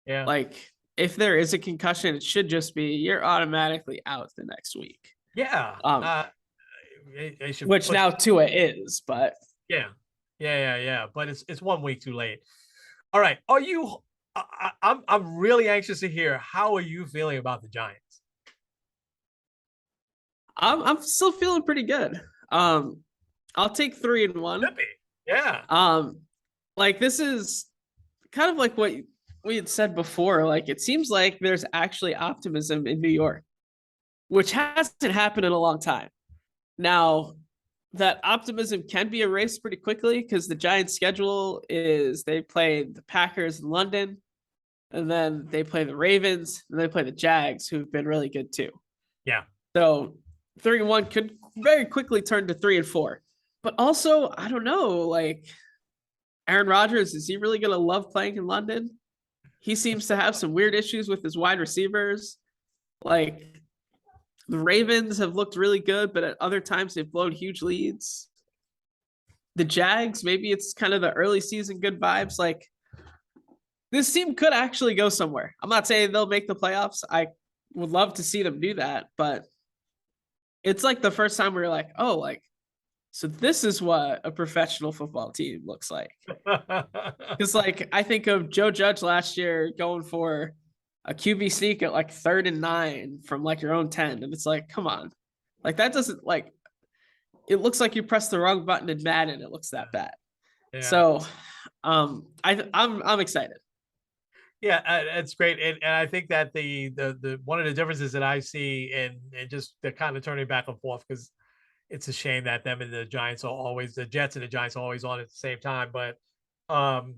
Yeah.
Like if there is a concussion, it should just be you're automatically out the next week.
Yeah.
Um,
They should
which
push.
now Tua is, but
Yeah. Yeah. But it's 1 week too late. All right. Are you? I'm really anxious to hear how are you feeling about the Giants?
I'm still feeling pretty good. I'll take 3-1.
Could be. Yeah.
Um, like this is kind of like what we had said before. Like it seems like there's actually optimism in New York, which hasn't happened in a long time. Now, that optimism can be erased pretty quickly because the Giants' schedule is they play the Packers in London, and then they play the Ravens, and they play the Jags, who've been really good too.
Yeah.
So 3-1 could very quickly turn to 3-4. But also, I don't know, like Aaron Rodgers, is he really going to love playing in London? He seems to have some weird issues with his wide receivers. Like the Ravens have looked really good, but at other times they've blown huge leads. The Jags, maybe it's kind of the early season good vibes. Like this team could actually go somewhere. I'm not saying they'll make the playoffs. I would love to see them do that, but it's like the first time we're like, oh, like, so this is what a professional football team looks like. Because like I think of Joe Judge last year going for a QB sneak at like 3rd and 9 from like your own 10. And it's like, come on. Like that doesn't like it looks like you pressed the wrong button in Madden. It looks that bad.
Yeah.
So I'm excited.
Yeah, it's great, and I think that the one of the differences that I see in just the kind of turning back and forth because it's a shame that them and the Giants are always the Jets and the Giants are always on at the same time, but um,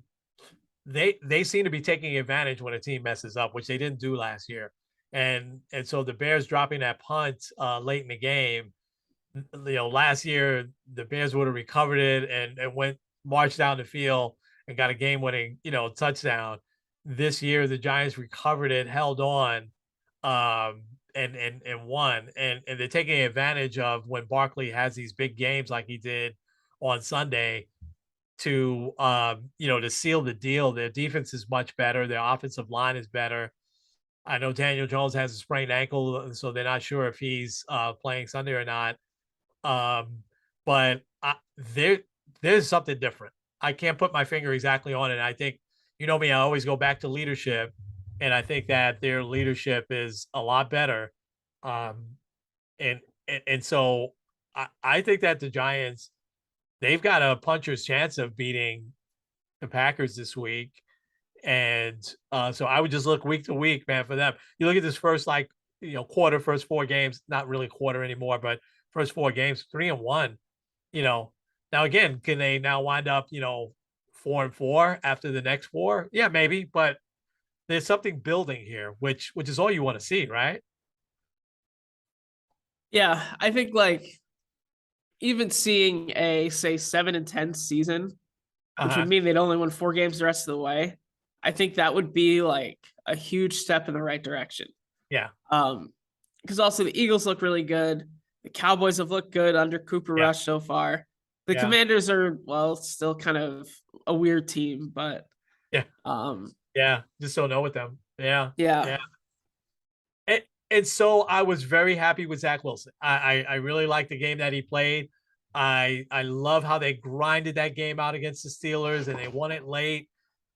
they seem to be taking advantage when a team messes up, which they didn't do last year, and so the Bears dropping that punt late in the game, last year the Bears would have recovered it and went marched down the field and got a game-winning touchdown. This year the Giants recovered it, held on, and won. And they're taking advantage of when Barkley has these big games like he did on Sunday to seal the deal. Their defense is much better. Their offensive line is better. I know Daniel Jones has a sprained ankle, so they're not sure if he's playing Sunday or not. But there's something different. I can't put my finger exactly on it. I think, me, I always go back to leadership, and I think that their leadership is a lot better. And so I think that the Giants, they've got a puncher's chance of beating the Packers this week. And so I would just look week to week, man, for them. You look at this first, quarter, first 4 games, not really quarter anymore, but first 4 games, 3-1, Now, again, can they now wind up, 4-4 after the next 4? Yeah, maybe, but there's something building here, which is all you want to see, right?
Yeah, I think like even seeing a say 7-10 season, which would mean they'd only win 4 games the rest of the way, I think that would be like a huge step in the right direction.
Yeah.
Because also the Eagles look really good. The Cowboys have looked good under Cooper Rush so far. The Commanders are, well, still kind of a weird team, but
just don't know with them. Yeah.
Yeah.
And so I was very happy with Zach Wilson. I really liked the game that he played. I love how they grinded that game out against the Steelers and they won it late.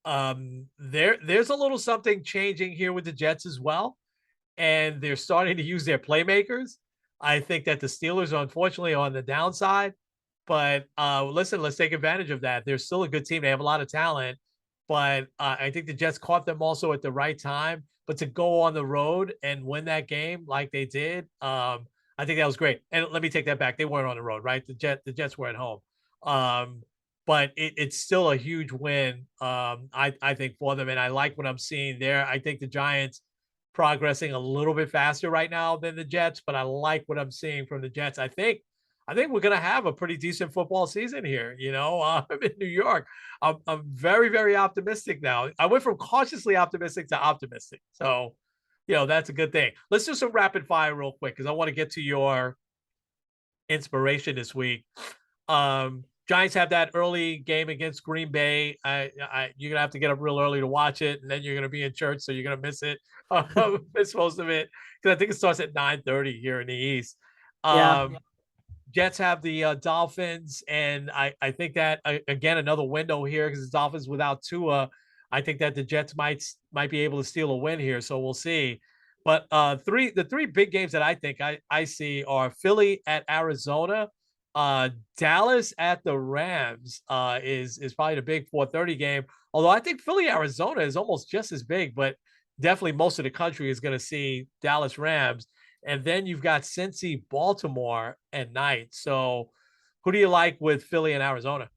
There's a little something changing here with the Jets as well, and they're starting to use their playmakers. I think that the Steelers are unfortunately on the downside, but listen, let's take advantage of that. They're still a good team. They have a lot of talent, but I think the Jets caught them also at the right time. But to go on the road and win that game like they did, I think that was great. And let me take that back. They weren't on the road, right? The Jets were at home. But it's still a huge win, I think, for them. And I like what I'm seeing there. I think the Giants progressing a little bit faster right now than the Jets, but I like what I'm seeing from the Jets. I think we're going to have a pretty decent football season here. In New York. I'm very, very optimistic now. I went from cautiously optimistic to optimistic. So, that's a good thing. Let's do some rapid fire real quick because I want to get to your inspiration this week. Giants have that early game against Green Bay. You're gonna have to get up real early to watch it, and then you're gonna be in church, so you're gonna miss it. Miss most of it because I think it starts at 9:30 here in the East.
Yeah.
Jets have the Dolphins, and I think that again another window here because the Dolphins without Tua. I think that the Jets might be able to steal a win here, so we'll see. But the three big games that I think I see are Philly at Arizona. Dallas at the Rams is probably the big 4:30 game. Although I think Philly, Arizona is almost just as big, but definitely most of the country is going to see Dallas Rams. And then you've got Cincy, Baltimore at night. So who do you like with Philly and Arizona?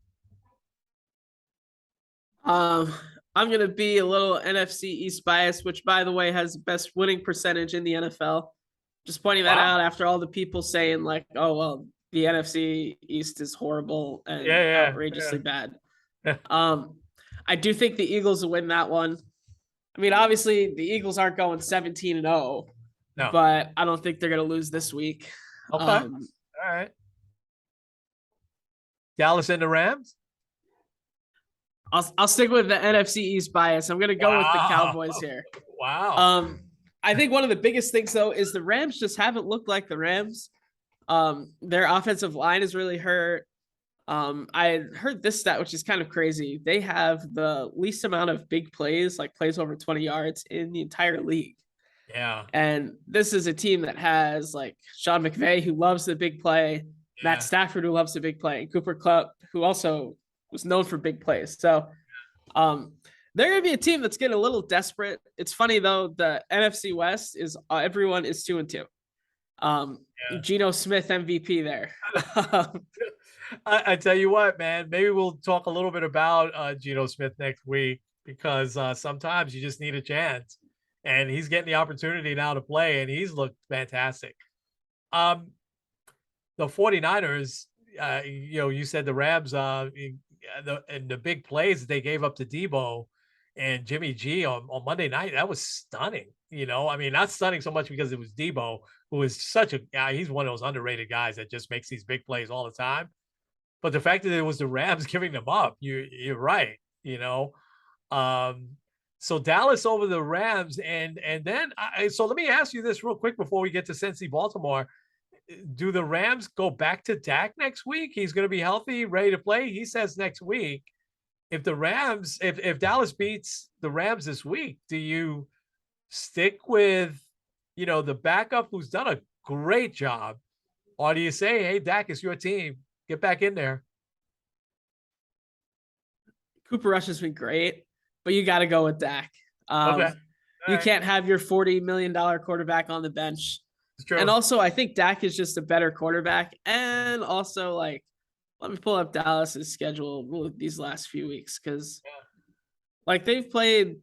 Um, I'm gonna be a little NFC East bias, which by the way has the best winning percentage in the NFL. Just pointing that
Wow.
out after all the people saying like, oh well, the NFC East is horrible and
Yeah,
outrageously bad.
yeah.
I do think the Eagles will win that one. I mean, obviously the Eagles aren't going 17-0,
No.
but I don't think they're gonna lose this week.
Okay. All right. Dallas and the Rams?
I'll stick with the NFC East bias. I'm gonna go with the Cowboys here.
Wow.
I think one of the biggest things though is the Rams just haven't looked like the Rams. Their offensive line is really hurt. I heard this stat, which is kind of crazy. They have the least amount of big plays, like plays over 20 yards in the entire league.
Yeah.
And this is a team that has like Sean McVay, who loves the big play, Matt Stafford, who loves the big play, and Cooper Kupp, who also was known for big plays. So they're going to be a team that's getting a little desperate. It's funny, though, the NFC West is everyone is 2-2. Geno Smith MVP there.
I tell you what, man, maybe we'll talk a little bit about Geno Smith next week because sometimes you just need a chance. And he's getting the opportunity now to play, and he's looked fantastic. The 49ers, you said the Rams, and the big plays that they gave up to Debo and Jimmy G on Monday night, that was stunning. I mean, not stunning so much because it was Debo, who is such a guy. He's one of those underrated guys that just makes these big plays all the time. But the fact that it was the Rams giving them up, you're right. So Dallas over the Rams, and then so let me ask you this real quick before we get to Cincy, Baltimore. Do the Rams go back to Dak next week? He's going to be healthy, ready to play. He says next week. If the Rams, if Dallas beats the Rams this week, do you stick with, the backup who's done a great job, or do you say, hey, Dak, it's your team, get back in there?
Cooper Rush has been great, but you got to go with Dak.
Okay.
You can't have your $40 million quarterback on the bench.
It's true.
And also, I think Dak is just a better quarterback. And also, like, let me pull up Dallas's schedule these last few weeks because, like, they've played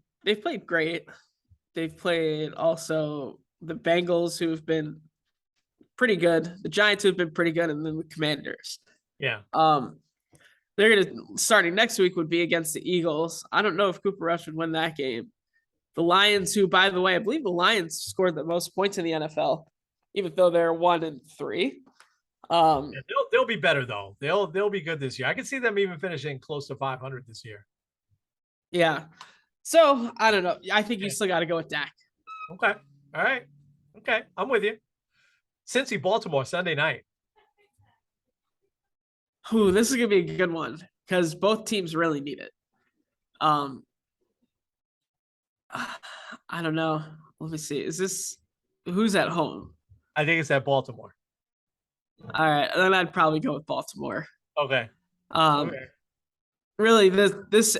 great. They've played also the Bengals, who have been pretty good, the Giants, who have been pretty good, and then the Commanders.
Yeah.
They're gonna starting next week would be against the Eagles. I don't know if Cooper Rush would win that game. The Lions, who, by the way, I believe the Lions scored the most points in the NFL, even though they're 1-3.
They'll be better though. They'll be good this year. I can see them even finishing close to 500 this year.
Yeah. So I don't know. I think you still got to go with Dak.
Okay. All right. Okay. I'm with you. Cincy, Baltimore, Sunday night.
Ooh, this is gonna be a good one because both teams really need it. I don't know. Let me see. Is this who's at home?
I think it's at Baltimore.
All right, then I'd probably go with Baltimore.
Okay.
Okay. Really, this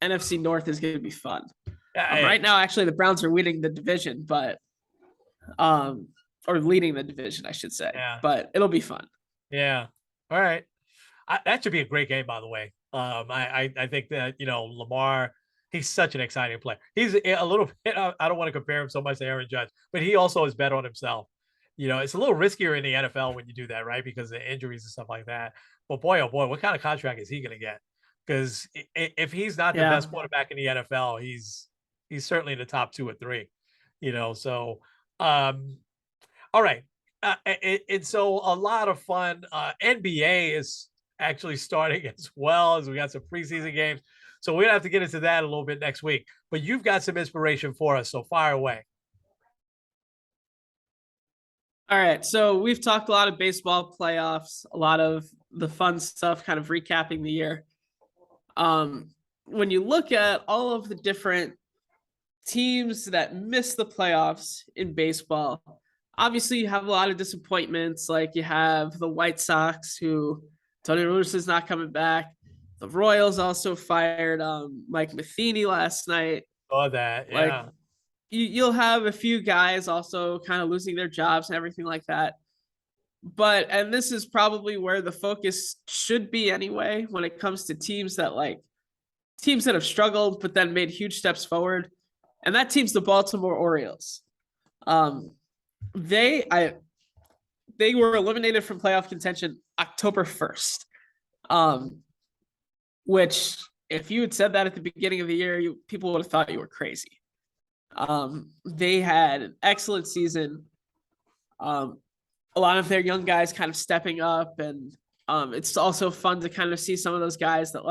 NFC North is going to be fun.
Yeah,
Right now, actually, the Browns are winning the division, but or leading the division, I should say.
Yeah.
But it'll be fun.
Yeah. All right. That should be a great game, by the way. I think that, Lamar, he's such an exciting player. He's a little bit, I don't want to compare him so much to Aaron Judge, but he also is bet on himself. It's a little riskier in the NFL when you do that, right? Because of injuries and stuff like that. But boy, oh boy, what kind of contract is he going to get? Because if he's not the best quarterback in the NFL, he's certainly in the top 2 or 3, so, all right. It's so a lot of fun. NBA is actually starting as well, as we got some preseason games. So we're going to have to get into that a little bit next week. But you've got some inspiration for us, so fire away.
All right. So we've talked a lot of baseball playoffs, a lot of the fun stuff, kind of recapping the year. When you look at all of the different teams that miss the playoffs in baseball, obviously you have a lot of disappointments. Like you have the White Sox, who Tony La Russa is not coming back. The Royals also fired Mike Matheny last night.
Saw that, yeah.
Like you'll have a few guys also kind of losing their jobs and everything like that. And this is probably where the focus should be anyway, when it comes to teams that have struggled, but then made huge steps forward. And that team's the Baltimore Orioles. They were eliminated from playoff contention October 1st. Which, if you had said that at the beginning of the year, people would have thought you were crazy. They had an excellent season. A lot of their young guys kind of stepping up, and it's also fun to kind of see some of those guys that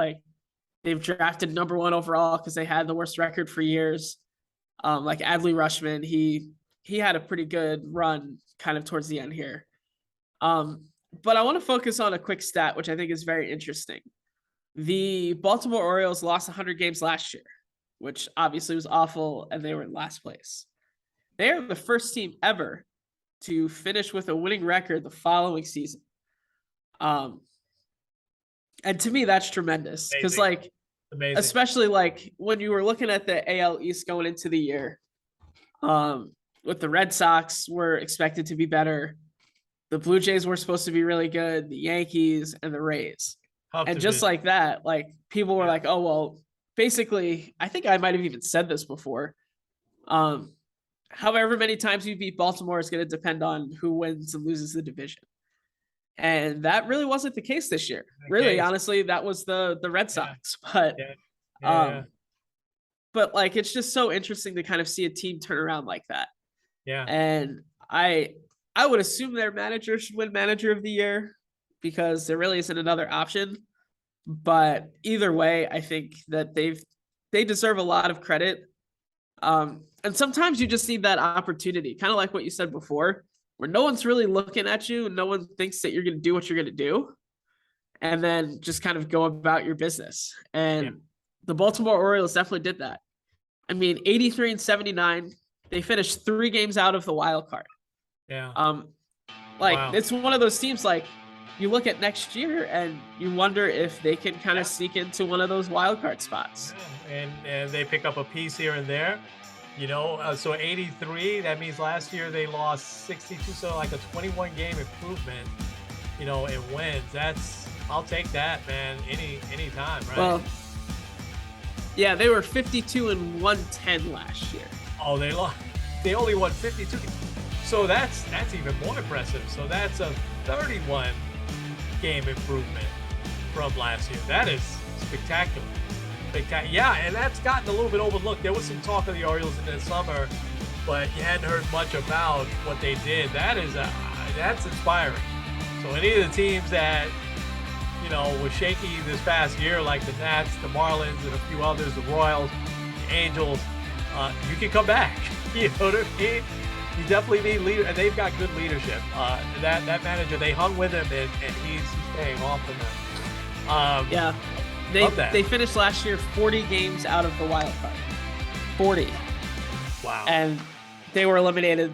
they've drafted number 1 overall because they had the worst record for years. Like Adley Rutschman, he had a pretty good run kind of towards the end here. But I want to focus on a quick stat, which I think is very interesting. The Baltimore Orioles lost 100 games last year, which obviously was awful, and they were in last place. They are the first team ever to finish with a winning record the following season. And to me, that's tremendous because, especially when you were looking at the AL East going into the year, with the Red Sox were expected to be better. The Blue Jays were supposed to be really good, the Yankees and the Rays. And just like that, people were like, oh, well, basically, I think I might have even said this before. However many times you beat Baltimore is going to depend on who wins and loses the division. And that really wasn't the case this year. Really, honestly, that was the Red Sox. But it's just so interesting to kind of see a team turn around like that.
Yeah.
And I would assume their manager should win Manager of the Year because there really isn't another option. But either way, I think that they deserve a lot of credit. And sometimes you just need that opportunity, kind of like what you said before, where no one's really looking at you and no one thinks that you're going to do what you're going to do. And then just kind of go about your business. And the Baltimore Orioles definitely did that. I mean, 83-79, they finished 3 games out of the wild card.
Yeah.
Wow. It's one of those teams, you look at next year and you wonder if they can kind of sneak into one of those wild card spots.
Yeah. And they pick up a piece here and there, so 83, that means last year they lost 62. So a 21 game improvement, in wins. I'll take that, man. Any time, right?
Well, yeah, they were 52-110 last year.
Oh, they only won 52. So that's even more impressive. So that's a 31 game improvement from last year. That is spectacular. Yeah, and that's gotten a little bit overlooked. There was some talk of the Orioles in the summer, but you hadn't heard much about what they did. That's inspiring. So any of the teams that were shaky this past year, like the Nats, the Marlins, and a few others, the Royals, the Angels, you can come back. You know what I mean? You definitely need leader, and they've got good leadership. That manager, they hung with him, and he's staying off of them.
They finished last year 40 games out of the wild card. 40.
Wow.
And they were eliminated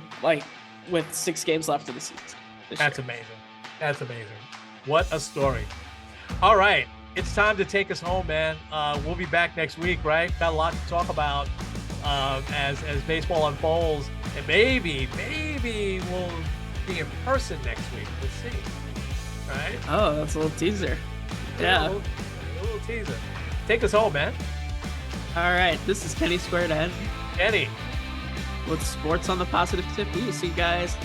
with 6 games left in the season.
That's amazing. That's amazing. What a story. All right. it's time to take us home, man. We'll be back next week, right? Got a lot to talk about as baseball unfolds, and maybe we'll be in person next week. Let's see. Right?
Oh, that's a little teaser. Yeah.
A little teaser. Take us home, man.
All right. This is Kenny Squared N.
Kenny.
With Sports on the Positive Tip. We will see you guys.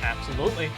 Absolutely.